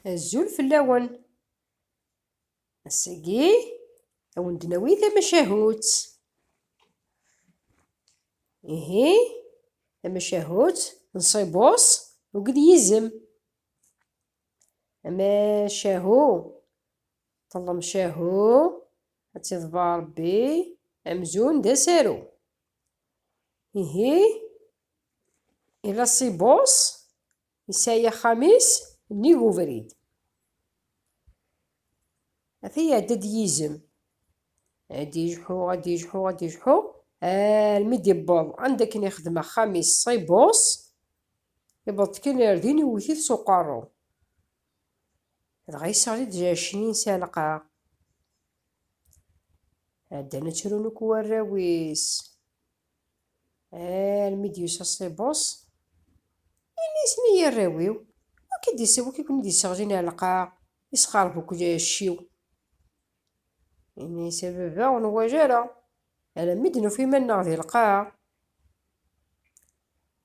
Azul fell-awen. Ass-agi ad-wen-d nawi tamacahut. Ihi tamacahut n Ṣibus akked yizem. Amacahu, ṭṭlem cahu, ad tiḍbar Ṛebbi amzun d asaru. Ihi ila Ṣibus yesɛa axxam-is nnig ubrid. Ata iɛedda-d yizem, ad ijeḥḥu, ad ijeḥḥu, ad ijeḥḥu, armi d-iwweḍ anda akken ixdem axxam-is Ṣibus, iwweḍ kan ar din iwwet-it s uqeṛṛu. Dɣa yesseɣli-d Jacnin si Ɛelqaɛ. Ɛeddan ad trun akk warraw-is, armi d-yusa Ṣibus, ini-asen ay arraw-iw, wakk i ken-id-isseɣlin Ɛelqaɛ, yesxeṛb akk lɛecc-iw. Ini-as a baba ur nwaǧ ara, alammi d-nufa iman-nneɣ di lqaɛa.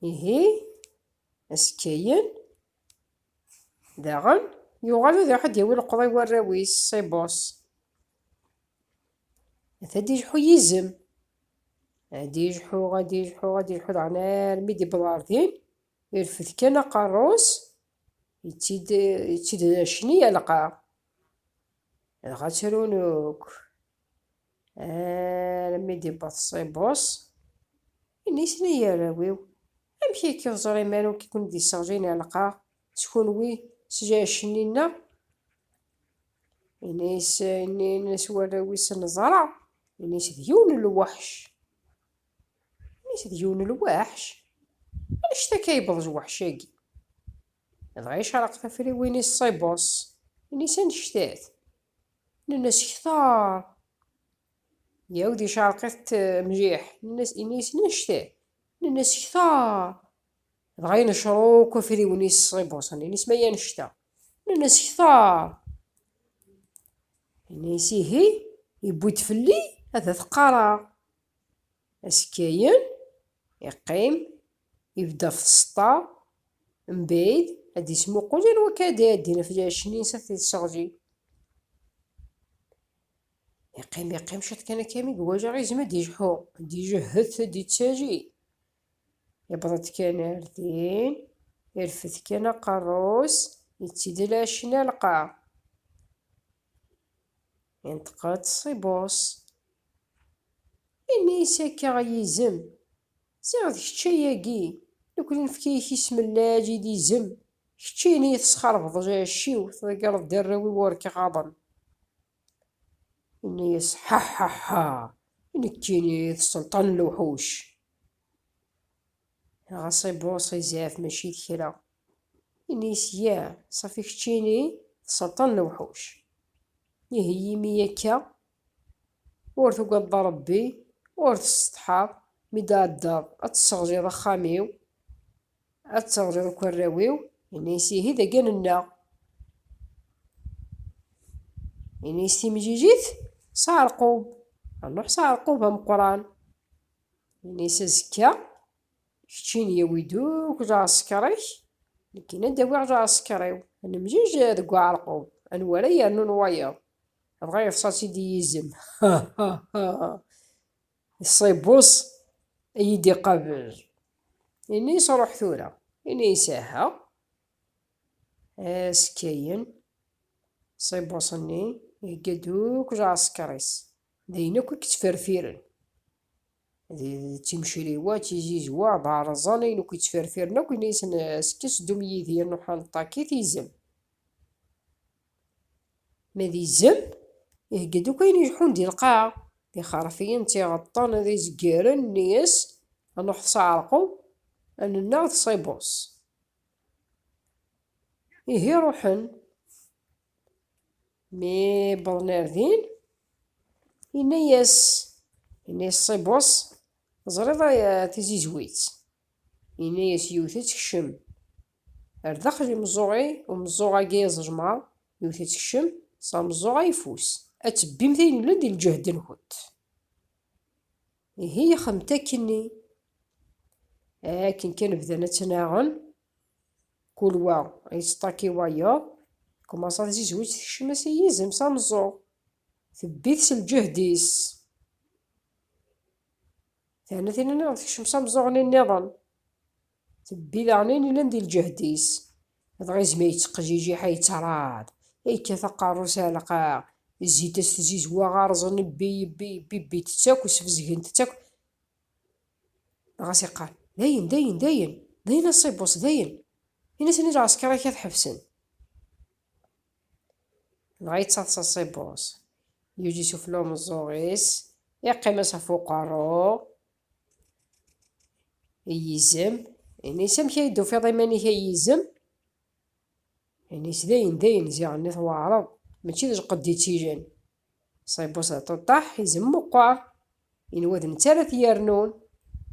Ihi azekkayen daɣen yuɣal ad iṛuḥ ad yawi leqḍa i warraw-is Ṣibus. Ata ad ijeḥḥu yizem, ad ijeḥḥu, ad ijeḥḥu, ad ijeḥḥu, daɣen armi d-iwweḍ ar din, irfed kan aqeṛṛu-s, yetted acni Ɛelqaɛ. Dɣa ttrun akk, armi d-iwweḍ Ṣibus, ini-asen ay arraw-iw, amek akka i teẓrim ara akk i ken-id-isseɣlin Ɛelqaɛ s kunwi, s Jacnin-a? Ini-as warraw-is neẓra, ini-as d yiwen n lweḥc. Ini-as d yiwen n lweḥc? Anect akka yewweḍ lweḥc-agi? Dɣa yecreq tafriwin-is Ṣibus, ini-as anect-at? Nnan-as kter. Yɛawed yecreq-it mliḥ, ini-as anect-at? Nnan-as kter. Dɣa yenecṛu akk afriwen-is Ṣibus, ini-as ma annect-a? Nnan-as kter. Ini-as ihi yewwi-d fell-i ad t-qqaṛeɣ. Azekkayen yeqqim, yebda f tseṭṭa, mbeɛd ad ismuqul anwa akka ad iɛeddin ɣef Jacnin-is ad t-isseɣli. Yeqqim, yeqqim ciṭ kan akka mi yuwaǧeɣ izem ad ijeḥḥu, ad iǧehhet, ad ittaǧi. Yewweḍ-d kan ar din, irfed kan aqeṛṛu-s, yettidal acni Ɛelqaɛ. Yenṭeq-d Ṣibus, ini-as akka yizem, ziɣ d kečč ayagi, nekkni nefka-ak isem n Laɛǧib izem, keččini tesxeṛbeḍ lɛecc-iw, tḍeyyreḍ-d arraw-iw ur k-iɣaḍen. Ini-as ḥa ḥa ḥa, nekkini d Selṭan n lewḥuc. Dɣa Ṣibus izɛef mačči d kra. Ini-as yah, ṣafi keččini d Selṭan n lewḥuc. Ihi imi akka ur tugadeḍ Ṛebbi, ur tessetḥaḍ, mi d-tɛeddaḍ ad tesseɣliḍ axxam-iw, ad tesseɣliḍ akk arraw-iw, ini-as ihi dagi ad nennaɣ. Ini-as timlilit s Ɛerqub, ad nṛuḥ s Ɛerqub ameqqran. Ini-as azekka, keččini awi-d akk lɛesker-ik, nekkini ad awiɣ lɛesker-iw, ad nemǧiǧ deg Ɛerqub, anwa ara yernun wayeḍ. Dɣa yeḍṣa-tt-id yizem, ha ha ha, Ṣibus ad iyi-d-iqabel. Ini-as ṛuḥ tura, ini-as aha. Azekkayen Ṣibus-nni iheyya-d akk lɛesker-is, d ayen akk i yettferfiren. D timcriwa, tizizwa, beɛṛeẓẓan, ayen akk yettferfiren akk, ini-asen azekka seddum yid-i ad nṛuḥ ad neṭṭaki-t yizem. Ma d izem, iheyya-d akk ayen ijeḥḥun di lqaɛa, d ixeṛfiyen, d tiɣeṭṭen, d izgaren, ini-as ad nṛuḥ s Ɛerqub, ad nennaɣ d Ṣibus. Ihi ṛuḥen. Mi wwḍen ar din, ini-as Ṣibus, teẓriḍ tizizwit? Ini-as yewwet-itt kcem ar daxel imeẓẓuɣ-i, umeẓẓuɣ-agi aẓejmaṛ, yewwet-itt kcem s ameẓẓuɣ ayeffus, ad tebbimt ayen yellan di lǧehd-nkent. Ihi yaxemt akkenni. Akken kan bdan ad ttnaɣen, kul wa yettṭaki wayeḍ, كوماصا تزوج تكشم-as يزم سامزو ثبيت الجهديس ثاني ثينا تكشم سامزو غني النظام تبي ذعني لندي الجهديس هذا غير زما يتقجيجي حيتراد هيك ثقاروس لقا زيت تزيز وغارزن بي بي بي بي تتاكو سفزكن تتاكو غاسي قال داين داين داين داين الصيبوس داين هنا سني عسكري كتحبسن غاية تصاص الصيبوس يجي يشوف لهم الزوغيس يقيمس فوقارو يزم يعني سم كيدو في ضماني كيزم يعني داين داين زي ثوارض ماشي ذا قدي تيجان صيبوس طاح يزم وقع ينوذ نتالا يرنون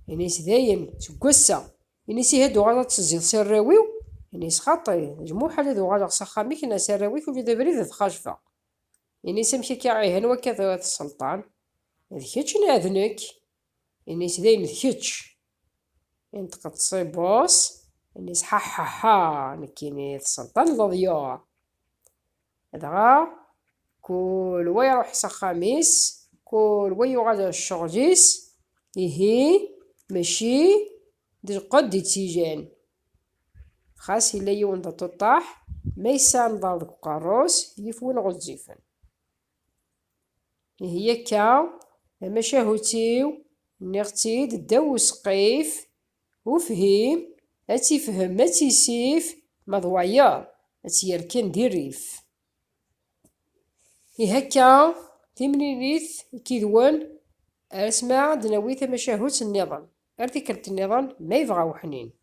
يعني داين سكوسا يعني هادو غادا تزيد سراويو يعني خاطي جموع حال هادو غادا سخامي كنا سراوي كل دا بريد خاشفه يعني سمشي كيعيهن وكذا السلطان ذكيتش ناذنك يعني داين ذكيتش ينطق تصيبوس يعني حا نكيني السلطان الضيوع هذا كل ويروح سخاميس كل ويغادر الشغجيس إيهي ماشي دي قد تيجان خاص إلا يون دا تطاح ما يسان دار قاروس يفون غزيفن هي كا لما شاهوتيو نغتيد داو سقيف وفهيم أتيفهم ما تيسيف مضوعيا أتيركن ديريف هكا تمريريث كيدوان اسمع دناوي تمشاهوت النظام ارتكلت النظام ما يبغى وحنين